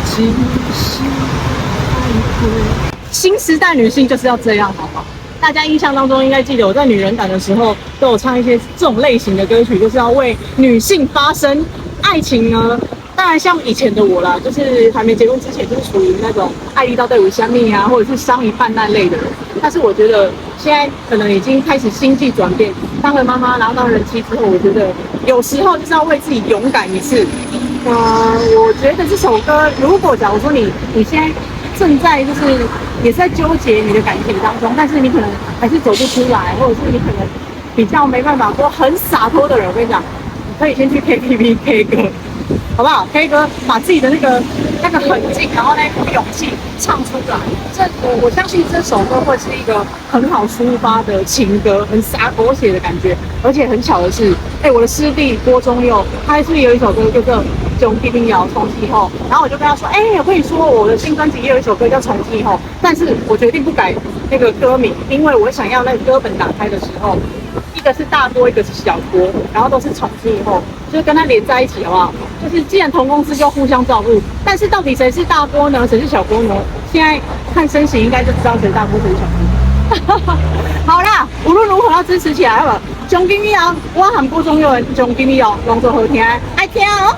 只是新时代女性就是要这样，好不好？大家印象当中应该记得，我在女人胆的时候都有唱一些这种类型的歌曲，就是要为女性发声。爱情呢，当然像以前的我啦，就是还没结婚之前，就是属于那种爱一到对五香蜜啊，或者是伤一半那类的人。但是我觉得现在可能已经开始心境转变，当了妈妈，然后当人妻之后，我觉得有时候就是要为自己勇敢一次。我觉得这首歌，如果假如说你现在正在就是也是在纠结你的感情当中，但是你可能还是走不出来，或者是你可能比较没办法说很洒脱的人，我跟你讲，你可以先去 KTV K 歌，好不好 ？K 歌把自己的那个狠劲，然后那股勇气唱出来。我相信这首歌会是一个很好抒发的情歌，很洒狗血的感觉。而且很巧的是，我的师弟郭宗佑，他是不是有一首歌叫做《从一定要从今后》？然后我就跟他说，我跟你说，我的新专辑也有一首歌叫《从今后》，但是我决定不改那个歌名，因为我想要那个歌本打开的时候，一个是大郭，一个是小郭，然后都是从今以后，就是跟他连在一起，好不好？就是既然同公司就互相照顾，但是到底谁是大郭呢？谁是小郭呢？现在看身形应该就知道谁是大郭，谁是小郭。好啦，无论如何要支持起来好了。从今以后，我和郭宗佑的从今以后，拢做好听，爱听哦。